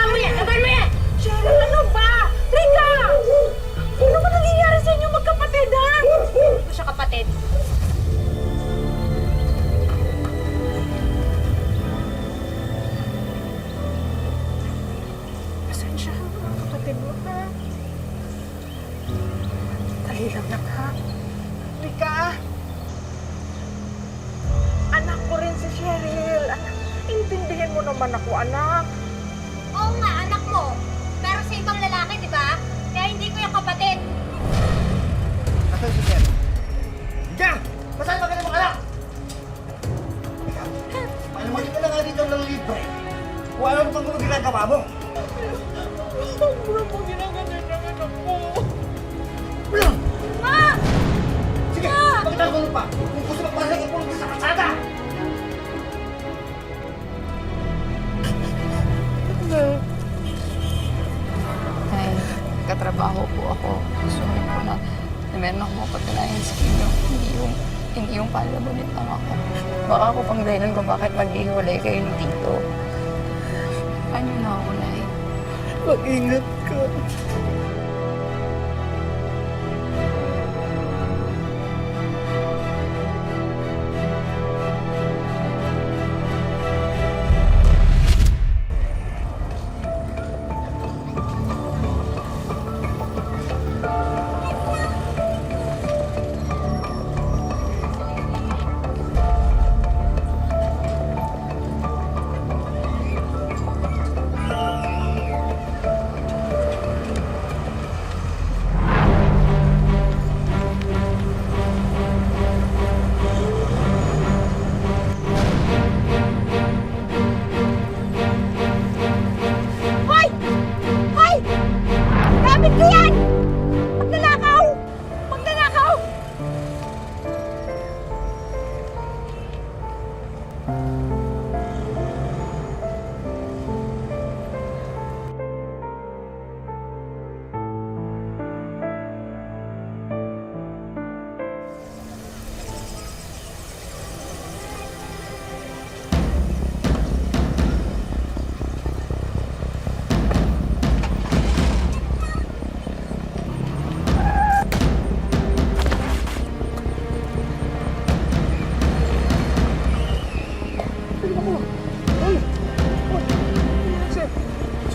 Laban mo yan! Laban mo yan! Cheryl, ano ba? Rika! Ano ba nangyayari sa inyo magkapatid, ha? Hindi ko siya kapatid. Pasensya, kapatid mo, ha? Dali lang na, ha? Rika! Anak ko rin si Cheryl. Anak, intindihin mo naman ako, anak. Oo nga, anak mo. Pero sa ibang lalaki, di ba? Kaya hindi ko yung kapatid. Nasaan si Ken? Diyan! Masaan ba ka ng mga anak? Ikaw, palamunin ka na nga dito ng libre. Kung alam mo kung ginagawa mo. Wala po ginaganyan ng anak ko. Ma! Sige, bakit ang gulo pa? Kung gusto magpasok, ipulong ka sa kasada! Ay, katrabaho po ako. Gusto ko po na meron akong mapatunayan sa inyo. Hindi yung palabulit lang ako. Baka ako pang dahilan kung bakit maghihiwalay kayo ni Tito. Paano na ako, Nay? Mag-ingat ka. Hoy! Hoy! Gamit ko yan! Magnanakaw! Magnanakaw!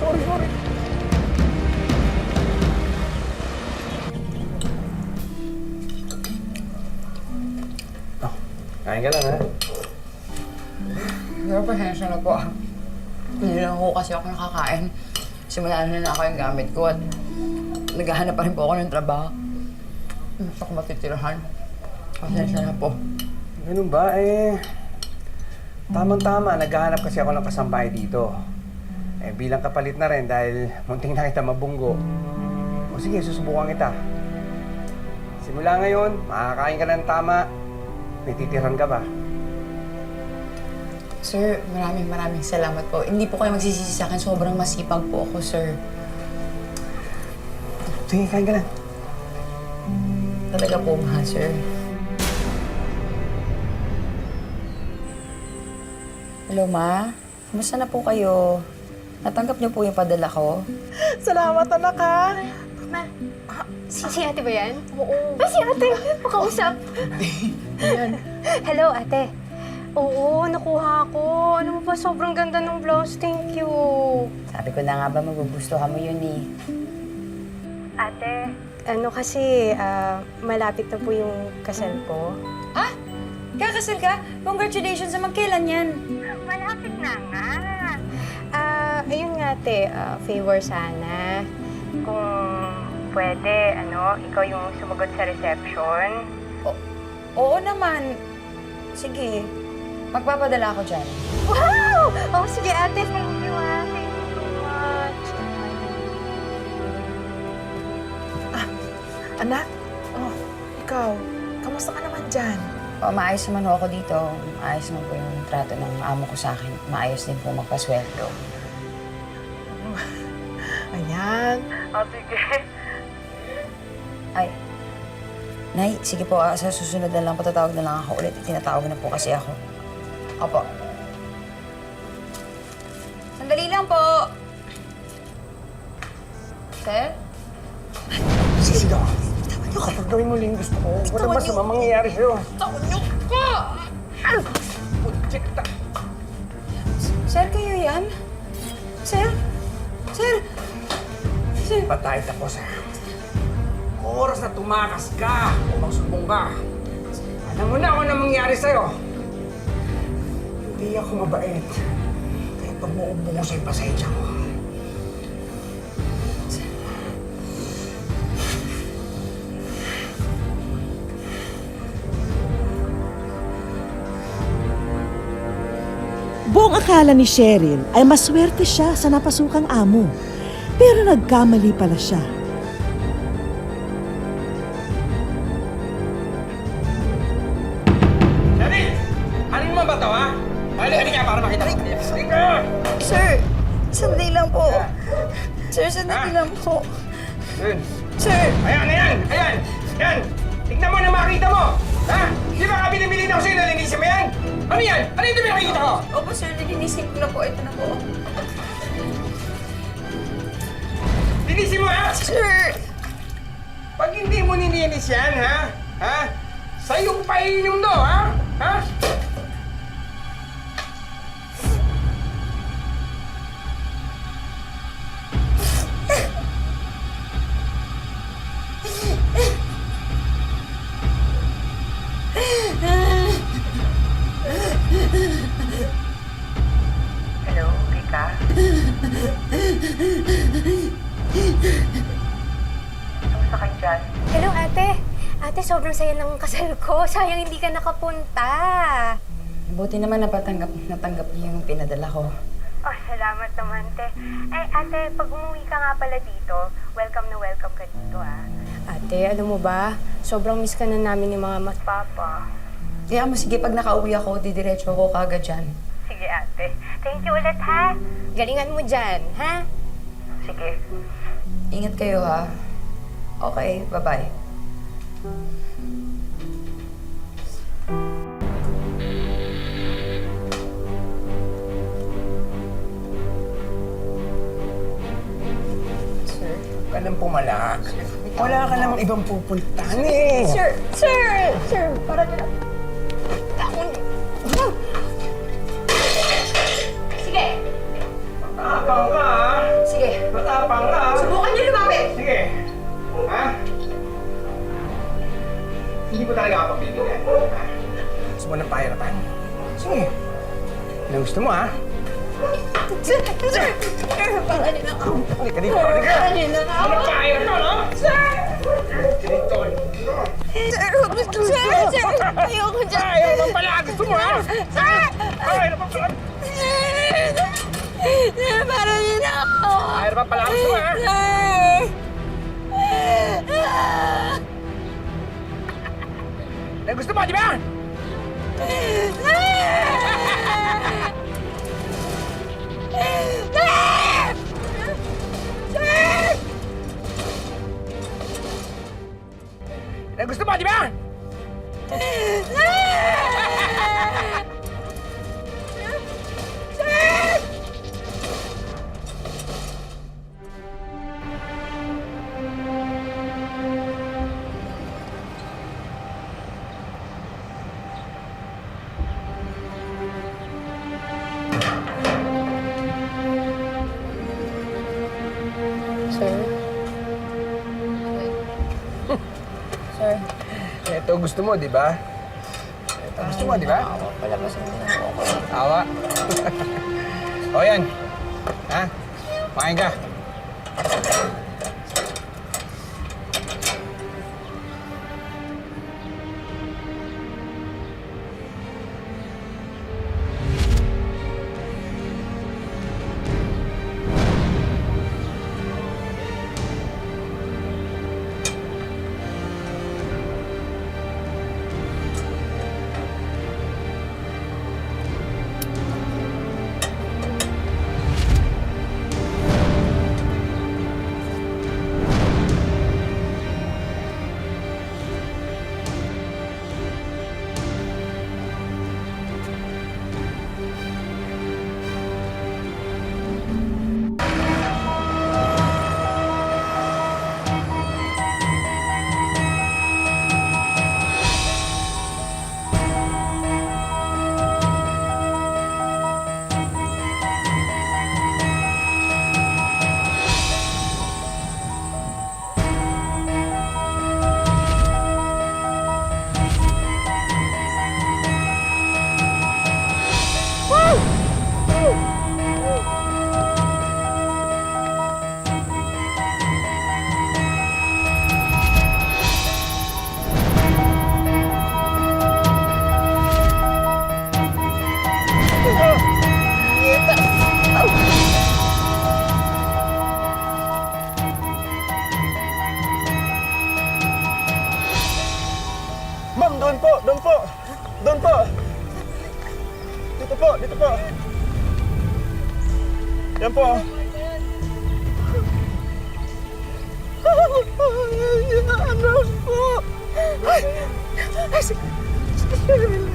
Sorry. Kain ka lang, ha? Pero pasensya na po. Hindi lang ako kasi ako nakakain. Simula na ako yung gamit ko at naghahanap pa rin po ako ng trabaho. Gusto ko matitirahan. Pasensya na po. Ganun ba? Tamang-tama. Naghahanap kasi ako ng kasambahay dito. Bilang kapalit na rin dahil munting na kita mabunggo. O sige, susubukan kita. Simula ngayon, makakain ka ng tama. May titiran ka ba? Sir, maraming salamat po. Hindi po kayo magsisisi sa akin. Sobrang masipag po ako, sir. Sige, kain ka na. Talaga po, mahal, sir. Hello, Ma. Kumusta na po kayo? Natanggap niyo po yung padala ko? Salamat, anak, ha? Ma, si ate ba yan? Oo. Ay, si ate! Makausap! Ayan. Hello, ate. Oo, nakuha ko. Ano mo ba, sobrang ganda ng blouse. Thank you. Sabi ko na nga ba, magugustuhan mo yun eh. Ate, ano kasi, malapit na po yung kasal ko. Ah? Kakasal ka? Congratulations naman. Kailan yan? Malapit na nga. Ayun nga, ate, favor sana. Kung pwede, ikaw yung sumagot sa reception. Oo naman. Sige. Magpapadala ako dyan. Wow! Oh, sige, ate. Thank you, ah. Thank you so much. Anak, ikaw, kamusta ka naman dyan? Maayos naman ho ako dito. Maayos naman po yung trato ng amo ko sa akin. Maayos din po magpasweldo. Ayan. Sige. Ay. Nay, sige po. Sa susunod na lang, patatawag na lang ako ulit. Tinatawag na po kasi ako. Opo. Sandali lang po. Sir? Sige ka. Kapag gawin mo lang yung gusto ko, walang masama mangyayari sa'yo. Tawan niyo ka! Putik ta. Sir, kayo yan? Sir? Sir? Sir? Patay tapos eh. Oras na tumakas ka o magsumbong ka. Alam mo na kung ano mangyari sa'yo. Hindi ako mabait. Kaya pag muubo ko sa'yo, pasensya ko. Buong akala ni Cheryl ay maswerte siya sa napasukang amo. Pero nagkamali pala siya. Shari! Alin mo ba ito, ha? Halika nga para makita ko. Halika! Sir, sandali lang po. Sir, sandali Ha? lang po. Yun. Sir! Ayan, ayan! Ayan! Yan! Tignan mo na makita mo! Ha? Di ba kabili-bili na ako sa'yo, nalinisin mo yan? Ano yan? Ano yung nakikita ko? Opo, sir, nilinisip ko na po. Ito na po. Linisin mo, ha? Sir! Pag hindi mo nilinis yan, ha? Ha? Sa'yo pa iinom to, ha? Ha? Hello, Rika? Kamusta ka dyan? Hello, ate. Ate, sobrang saya ng kasal ko. Sayang hindi ka nakapunta. Buti naman natanggap niyo yung pinadala ko. Oh, salamat naman, te. Eh, ate, pag umuwi ka nga pala dito, welcome na welcome ka dito, ah. Ate, alam mo ba, sobrang miss ka na namin ni mama at papa. Kaya mo, sige, pag nakauwi ako, didiretso ako kagad dyan. Sige, ate. Thank you ulit, ha? Galingan mo dyan, ha? Sige. Ingat kayo, ha? Okay, bye-bye. Sir, ka nang pumalak. Wala ka namang ibang pupuntahan eh. Sir! Sir! Sir, para na... Sige! Matapang ka, ha? Sige. Matapang ka, ha? Subukan niyo lumapit! Sige. Ha? Hindi ko talaga kapapiligan. Ha? Gusto mo ng pahirapan? Sige. Ano gusto mo, ha? Sir! Sir! Sir! Parang na ako. Halika dito, halika! Ano pahirapan, ha? Sir! Dito. Sir! Sir! Sir! Ayoko dyan! Ayaw naman pala! Gusto mo, ha? Sir! Ayaw naman pala! Sir! Parang na ako! Ayaw naman pala! Gusto mo, ha? Sir! Eh, gusto mo, di ba? Eh, gusto mo, di ba? Sir? Sir? Ito gusto mo, di ba? Ito gusto mo, di ba? Awa pala kasi hindi na ako. Awa. O yan. Ha? Makain ka. doon po! Doon po! Dito po, dito po! Yan po! Yung anak ko! Ay! Ay, si Sheryl!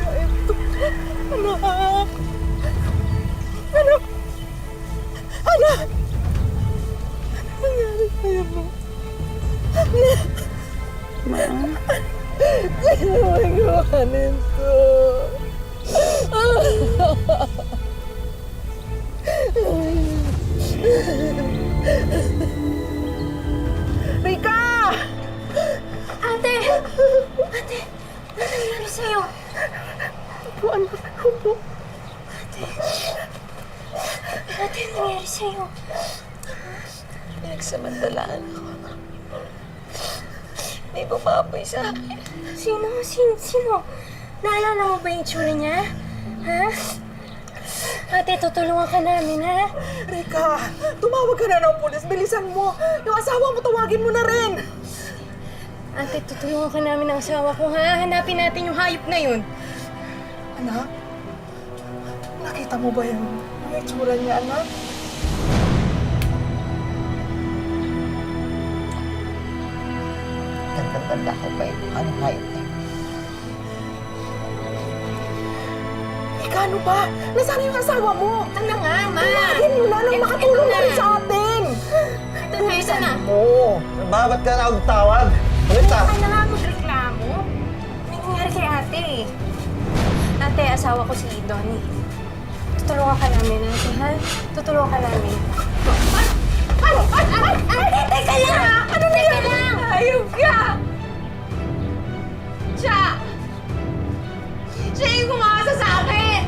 Anak! Anak! Anak! Ano nangyari sa'yo mo? Anak! Iwanin ko. Rika! Ate! Ate! Ano nangyari sa'yo? Po, anak ko po. Ate, ano nangyari sa'yo? Pinagsamantalaan ako. May bumaboy sa akin. Sino? Sino? Naalala mo ba yung tsura niya? Ha? Ate, tutulungan ka namin, ha? Rika, tumawag ka na ng pulis. Bilisan mo. Yung asawa mo, tawagin mo na rin. Ate, tutulungan ka namin ng asawa ko, ha? Hanapin natin yung hayop na yun. Anak, nakita mo ba yung itsura niya, anak? Tanda ko ba yung anong hayop na yun? Rika, ano ba? Nasaan yung asawa mo? Ito na nga, ma! Tawagin mo na nang makatulong na rin sa atin. Ito na, isa na. Oo! Bakit ka na tawag? Ulit ah! Ay na nga magreklamo. May nangyari kay ate. Ate, asawa ko si Donnie. Tutulungan ka namin, ate, ha? Tutulungan ka namin. Ate, teka lang! Ano na yun? Teka lang! Ayun ka! Siya yung kumasa sa akin!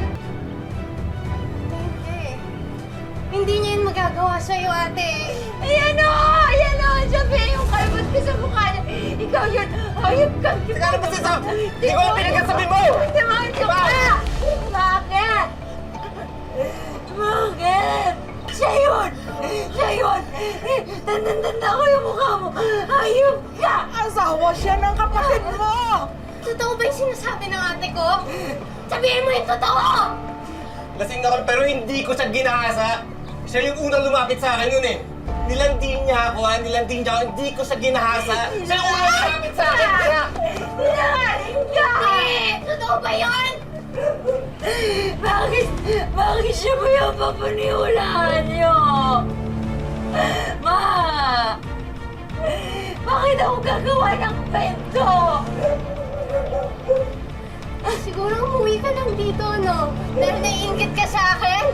Hindi niya yun magagawa sa'yo, ate. Ayan o! Ayan o! Siya ba yung kalabot ko sa mukha niya? Ikaw yun! Hayop ka! Teka, ano ba sinasabi? Hindi ko na pinagkasabi mo! Bakit ka ba? Bakit? Bakit? Siya yun! Siya yun! Tanda ko yung mukha mo! Hayop ka! Asawa siya ng kapatid mo! Totoo ba yung sinasabi ng ate ko? Sabihin mo yung totoo! Lasing ako pero hindi ko siya ginahasa. Siya yung unang lumapit sa akin yun eh. Nilandin niya ako ha, nilandin niya ako. Hindi ko siya ginahasa. Siya yung unang lumapit sa akin. Kaya... Sinangaling ka! Totoo ba yun? Bakit siya ba yung papaniwalaan niyo? Ma! Bakit ako gagawa ng kwento? Siguro umuwi ka lang dito, no? Dahil naiingit ka sa akin?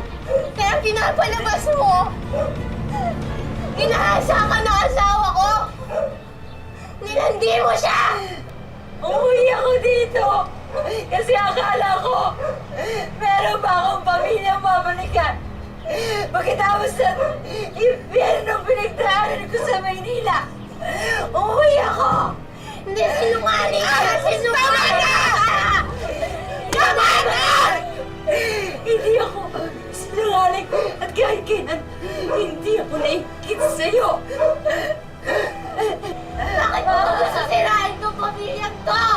Kaya pinapalabas mo? Ginahasa ka ng asawa ko? Nilandi mo siya! Umuwi ako dito! Kasi akala ko, meron pa akong pamilyang babalikan. Pagkatapos na impyernong pinagdaanan ko sa Maynila, umuwi ako! Hindi, sinungaling ka! Sinungaling ka! Tama na! Hindi ako sinungaling at kahit kailan, hindi ako naikit sa'yo. Bakit mo gusto sirain tong pamilyang to?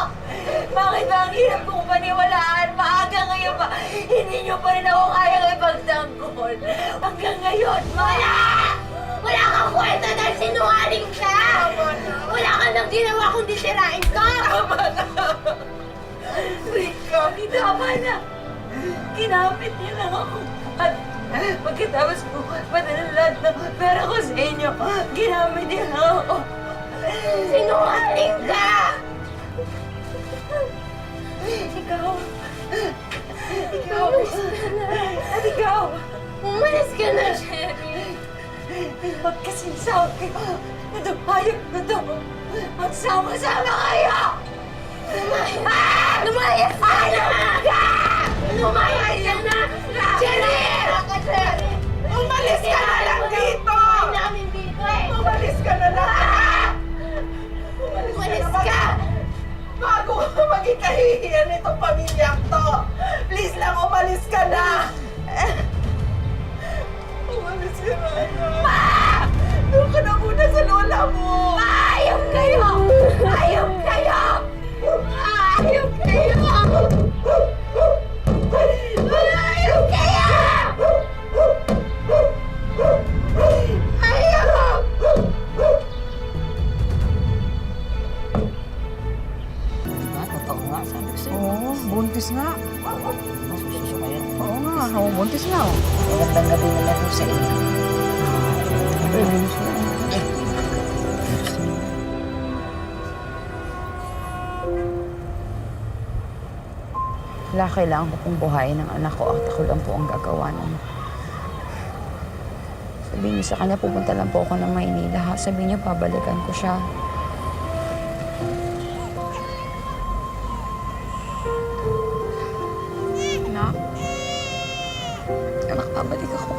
Bakit ba ang hirap kong paniwalaan? Maaga ngayon ba? Hindi niyo pa rin ako kayang ipagtanggol. Hanggang ngayon, Wala! Wala kang kwenta dahil sinungaling ka! Wala ka nang ginawa kundi sirain ko! Rika, tama na. Ginamit niyo lang ako. At pagkatapos ko, padala lahat ng pera ko sa inyo, ginamit niyo lang ako. Sinungaling ka! Ikaw. At ikaw. Umalis ka na, Sherry! Magkasinsabi ko na itong hayop na ito. Magsama-sama kayo! Lumayas ka na! Lumayas ka na! Sherry! Umalis ka na lang dito! namin dito eh! Umalis ka na lang! Umalis ka! Bago ka maging kahihiyan nitong pamilyang to, please lang umalis ka na! Umalis ka na, anak! Doon ka na muna sa lola mo! Ayop kayo! Ayop kayo! Ayop kayo! Buntis nga. Masususo ka yan. Oo nga, buntis nga. Oh. Magandang gabi naman po sa inyo. Wala, kailangan ko pong buhayin ng anak ko at ako lang po ang gagawa nun. Sabihin niyo sa kanya, pupunta lang po ako ng Maynila, ha? Sabihin niyo, babalikan ko siya. Anak? Anak, babalik ako.